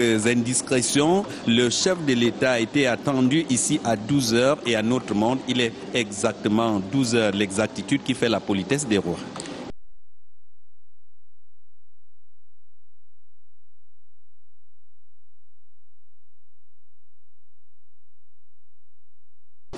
Indiscrétions, le chef de l'État a été attendu ici à 12 h et à notre monde, il est exactement 12 h, l'exactitude qui fait la politesse des rois.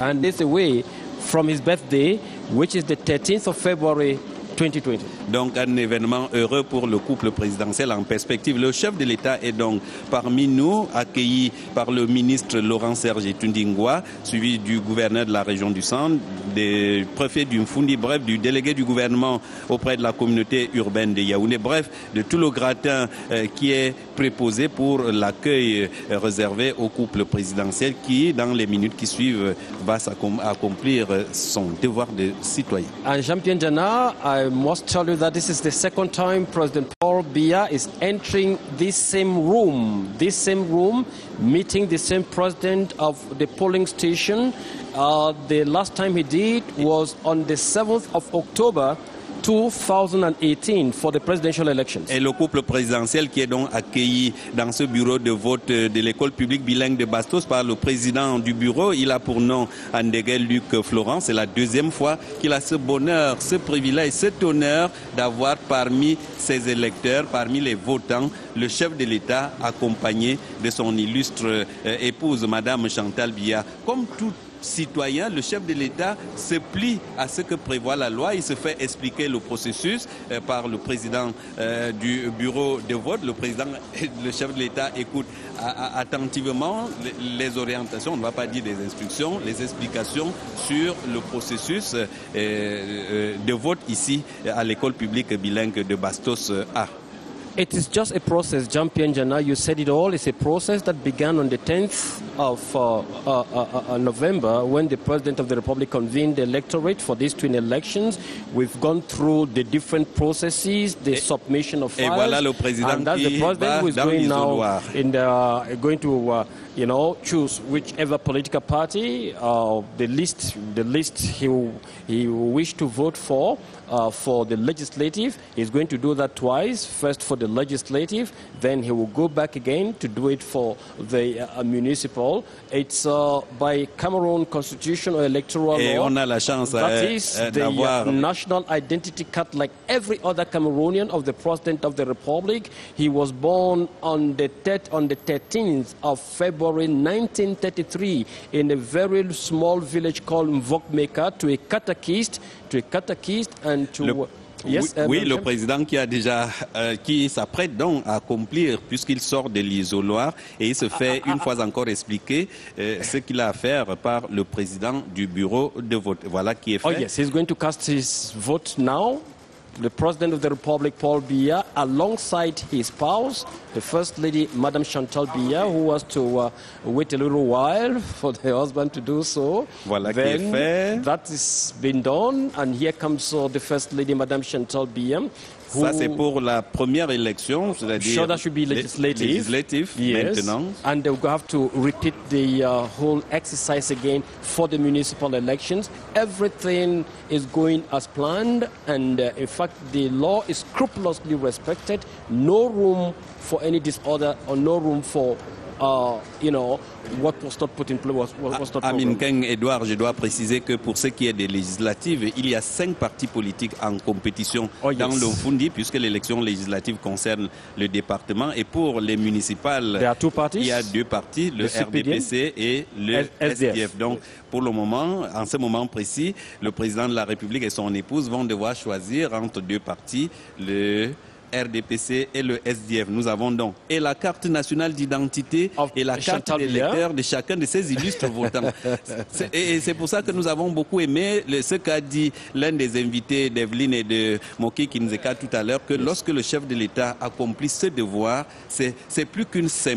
And this away from his birthday, which is the 13th of February 2020. Donc un événement heureux pour le couple présidentiel en perspective. Le chef de l'État est donc parmi nous, accueilli par le ministre Laurent-Serge Tundingwa, suivi du gouverneur de la région du Centre, des préfets du Mfundi, bref, du délégué du gouvernement auprès de la communauté urbaine de Yaoundé, bref, de tout le gratin qui est préposé pour l'accueil réservé au couple présidentiel qui, dans les minutes qui suivent, va accomplir son devoir de citoyen. And Jean-Pierre Jana, I must tell you that this is the second time President Paul BIYA is entering this same room, meeting the same president of the polling station. The last time he did was on the 7th of October 2018 for the presidential elections. Et le couple présidentiel qui est donc accueilli dans ce bureau de vote de l'école publique bilingue de Bastos par le président du bureau, il a pour nom Andegel Luc Florent. C'est la deuxième fois qu'il a ce bonheur, ce privilège, cet honneur d'avoir parmi ses électeurs, parmi les votants, le chef de l'État accompagné de son illustre épouse, Madame Chantal BIYA. Comme tout citoyen, le chef de l'État se plie à ce que prévoit la loi. Il se fait expliquer le processus par le président du bureau de vote. Le chef de l'État écoute attentivement les orientations, on ne va pas dire des instructions, les explications sur le processus de vote ici à l'école publique bilingue de Bastos A. It is just a process, Jean-Pierre Jana, you said it all. It's a process that began on the 10th of November when the President of the Republic convened the electorate for these twin elections. We've gone through the different processes, the submission of files. Et voilà le président and that's the president who is going now going to choose whichever political party, the list he will wish to vote for the legislative. He's going to do that twice, first for the legislative, then he will go back again to do it for the municipal. It's by Cameroon constitution or electoral Et law. on a la chance that is the national identity card like every other Cameroonian of the President of the Republic. He was born on the 13th of February 1933 in a very small village called Mvokmeka to a catechist and to... Oui, le président qui s'apprête donc à accomplir, puisqu'il sort de l'isoloir et il se fait une fois encore expliquer ce qu'il a à faire par le président du bureau de vote. Voilà qui est fait. Oh yes, he's going to cast his vote now. The President of the Republic, Paul BIYA, alongside his spouse, the First Lady, Madame Chantal BIYA, who was to wait a little while for the husband to do so. Voilà qui est fait. That has been done, and here comes the First Lady, Madame Chantal BIYA. Ça, c'est pour la première élection, c'est-à-dire sure that should be legislative. Yes. Maintenant. And they will have to repeat the whole exercise again for the municipal elections. Everything is going as planned, and in fact, the law is scrupulously respected. No room for any disorder, or no room for what was not put in place was not Amin Keng Edouard, je dois préciser que pour ce qui est des législatives, il y a 5 partis politiques en compétition dans le Mfundi, puisque l'élection législative concerne le département. Et pour les municipales, il y a 2 partis, le RDPC et le SDF. Donc, pour le moment, en ce moment précis, le président de la République et son épouse vont devoir choisir entre 2 partis, le RDPC et le SDF. Nous avons donc et la carte nationale d'identité et la carte d'électeur de chacun de ces illustres votants. Et c'est pour ça que nous avons beaucoup aimé ce qu'a dit l'un des invités d'Evelyne et de Moki Kinzeka tout à l'heure, que lorsque le chef de l'État accomplit ce devoir, c'est plus qu'une simple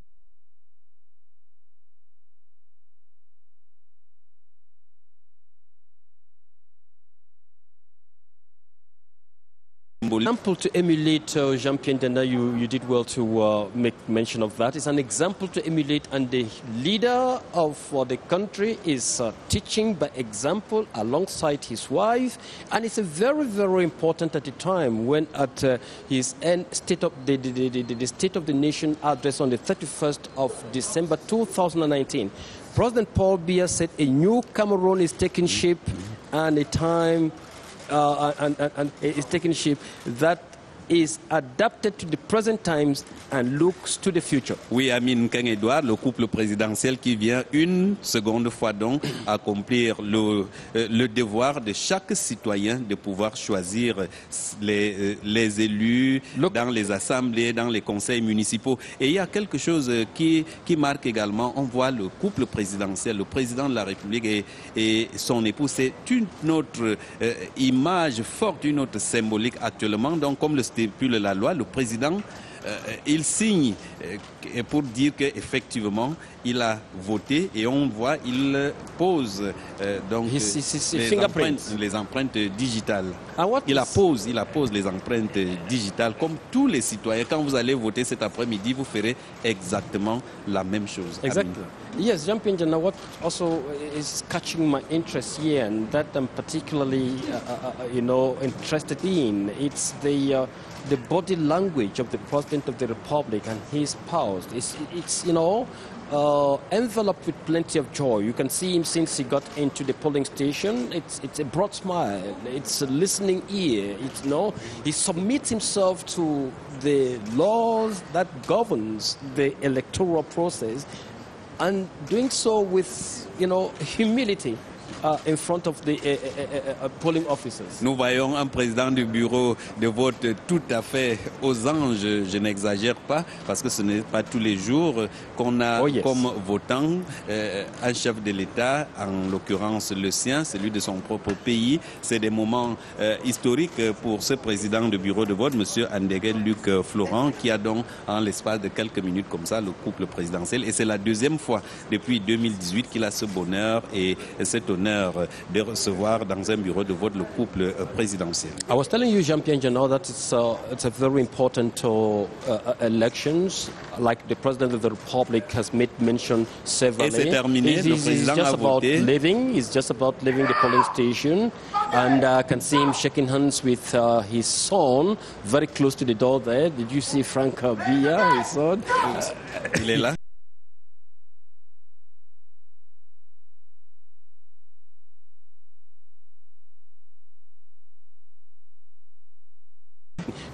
symbolique. Example to emulate, Jean-Pierre Dena, you did well to make mention of that. It's an example to emulate, and the leader of the country is teaching by example alongside his wife, and it's a very, very important at the time when at his State of the State of the Nation address on the 31st of December 2019. President Paul BIYA said a new Cameroon is taking shape, and a time and is taking shape that is adapted to the present times and looks to the future. Oui, Amine Kang-Edouard, le couple présidentiel qui vient une seconde fois donc accomplir le devoir de chaque citoyen de pouvoir choisir les élus dans les assemblées, dans les conseils municipaux. Et il y a quelque chose qui marque également, on voit le couple présidentiel, le président de la République et son épouse. C'est une autre image forte, une autre symbolique actuellement. Donc, comme le stipule la loi, le président, il signe pour dire qu'effectivement, il a voté et on voit, il pose donc les empreintes digitales. Il pose les empreintes digitales comme tous les citoyens. Quand vous allez voter cet après-midi, vous ferez exactement la même chose. Exactly. Yes, Jean-Pierre Dena, what also is catching my interest here and that I'm particularly, interested in, it's the body language of the President of the Republic and his spouse. It's enveloped with plenty of joy. You can see him since he got into the polling station. It's a broad smile. It's a listening ear. He submits himself to the laws that governs the electoral process, and doing so with, humility. In front of the polling officers. Nous voyons un président du bureau de vote tout à fait aux anges, je n'exagère pas, parce que ce n'est pas tous les jours qu'on a comme votant un chef de l'État, en l'occurrence le sien, celui de son propre pays. C'est des moments historiques pour ce président du bureau de vote, M. Luc Florent, qui a donc en l'espace de quelques minutes comme ça le couple présidentiel. Et c'est la deuxième fois depuis 2018 qu'il a ce bonheur et cet honneur de recevoir dans un bureau de vote le couple présidentiel. I was telling you, Jean-Pierre Dena, that it's a very important elections, like the President of the Republic has made mention several. Et c'est terminé, le président a voté. It's just about leaving the polling station, and I can see him shaking hands with his son, very close to the door there. Did you see Frank BIYA, his son? Il est là.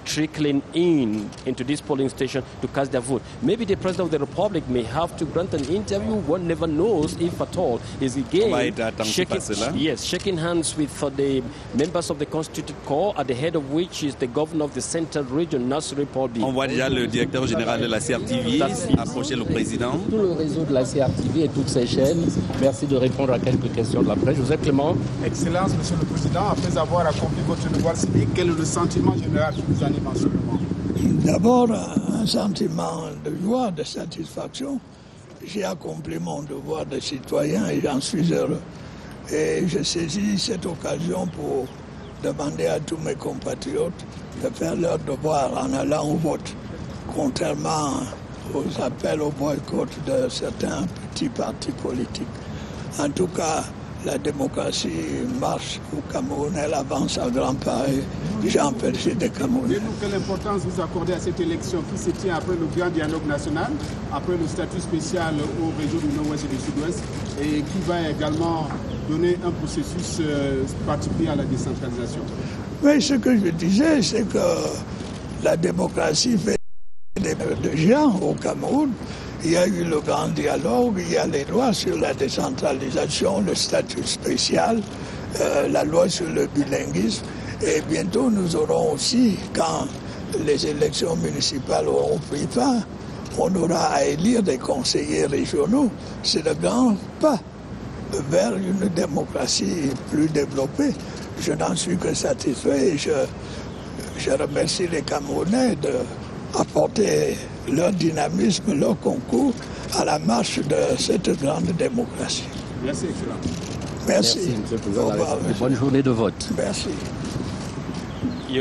Trickling into this polling station to cast their vote. Maybe the President of the Republic may have to grant an interview. One never knows, if at all. Is again shaking hands with the members of the Constituted Corps, at the head of which is the governor of the Central Region, Paul BIYA. On voit déjà le directeur général de la CRTV approcher le président. Tout le réseau de la CRTV et toutes ses chaînes. Merci de répondre à quelques questions de la presse. Joseph Clément. Excellence, Monsieur le Président, après avoir accompli votre devoir civique, quel est le sentiment général qui vous anime en ce moment? D'abord, un sentiment de joie, de satisfaction. J'ai accompli mon devoir de citoyen et j'en suis heureux. Et je saisis cette occasion pour demander à tous mes compatriotes de faire leur devoir en allant au vote, contrairement aux appels au boycott de certains petits partis politiques. En tout cas, la démocratie marche au Cameroun, elle avance à grands pas et j'en félicite des Camerounais. Quelle importance vous accordez à cette élection qui se tient après le grand dialogue national, après le statut spécial aux régions du Nord-Ouest et du Sud-Ouest, et qui va également donner un processus particulier à la décentralisation? Oui, ce que je disais, c'est que la démocratie fait des gens au Cameroun. Il y a eu le grand dialogue, il y a les lois sur la décentralisation, le statut spécial, la loi sur le bilinguisme. Et bientôt, nous aurons aussi, quand les élections municipales auront pris fin, on aura à élire des conseillers régionaux. C'est le grand pas vers une démocratie plus développée. Je n'en suis que satisfait et je remercie les Camerounais d'apporter leur dynamisme, leur concours à la marche de cette grande démocratie. Merci, excellent. Merci. Bonne journée de vote. Merci.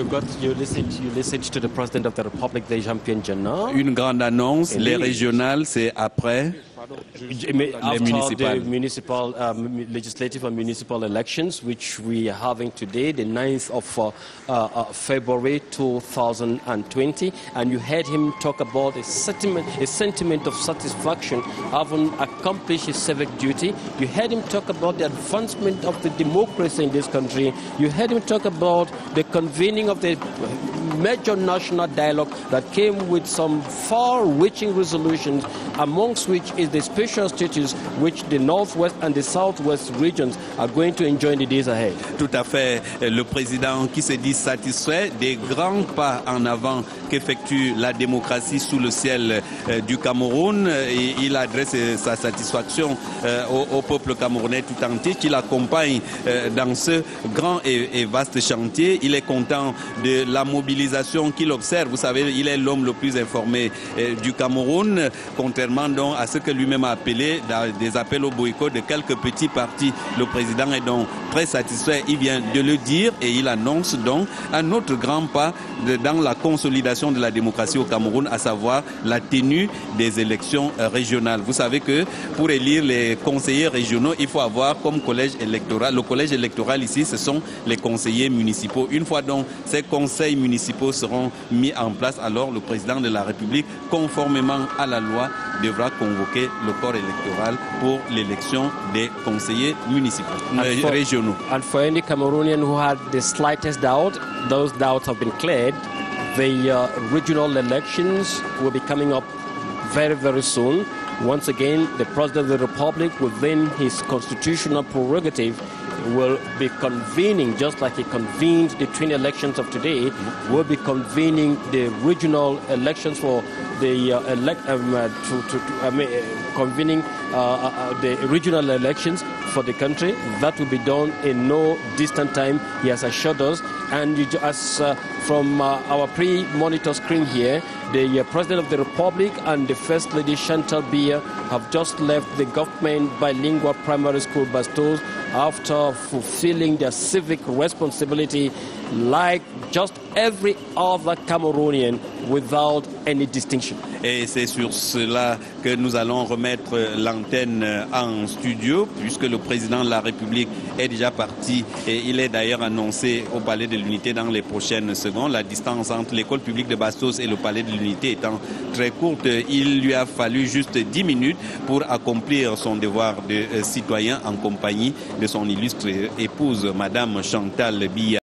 listened to the President of the Republic, the champion general. Une grande annonce, les régionales, c'est après. After the municipal, legislative and municipal elections, which we are having today, the 9th of February 2020, and you heard him talk about a sentiment of satisfaction, having accomplished his civic duty. You heard him talk about the advancement of the democracy in this country. You heard him talk about the convening of the major national dialogue that came with some far-reaching resolutions, amongst which is the special status which the Northwest and the Southwest regions are going to enjoy in the days ahead. Tout à fait. Le président qui se dit satisfait des grands pas en avant qu'effectue la démocratie sous le ciel du Cameroun. Et il adresse sa satisfaction au peuple camerounais tout entier qui l'accompagne dans ce grand et vaste chantier. Il est content de la mobilisation qu'il observe. Vous savez, il est l'homme le plus informé du Cameroun, contrairement donc à ce que lui-même a appelé des appels au boycott de quelques petits partis. Le président est donc très satisfait, il vient de le dire et il annonce donc un autre grand pas dans la consolidation de la démocratie au Cameroun, à savoir la tenue des élections régionales. Vous savez que pour élire les conseillers régionaux, il faut avoir comme collège électoral. Le collège électoral ici, ce sont les conseillers municipaux. Une fois donc ces conseils municipaux seront mis en place, alors le président de la République, conformément à la loi, devra convoquer le corps électoral pour l'élection des conseillers municipaux, régionaux. And for any Cameroonian who had the slightest doubt, those doubts have been cleared. The regional elections will be coming up very, very soon. Once again, the President of the Republic, within his constitutional prerogative, will be convening, just like he convened the twin elections of today, will be convening the regional elections for the convening the regional elections for the country. That will be done in no distant time, he has assured us. And as from our pre-monitor screen here, the President of the Republic and the First Lady Chantal BIYA have just left the government bilingual primary school Bastos after fulfilling their civic responsibility like just every other Cameroonian without any distinction. Et c'est sur cela que nous allons remettre l'antenne en studio, puisque le président de la République est déjà parti et il est d'ailleurs annoncé au Palais de l'Unité dans les prochaines secondes. La distance entre l'école publique de Bastos et le Palais de l'Unité étant très courte, il lui a fallu juste 10 minutes pour accomplir son devoir de citoyen en compagnie de son illustre épouse, Madame Chantal BIYA.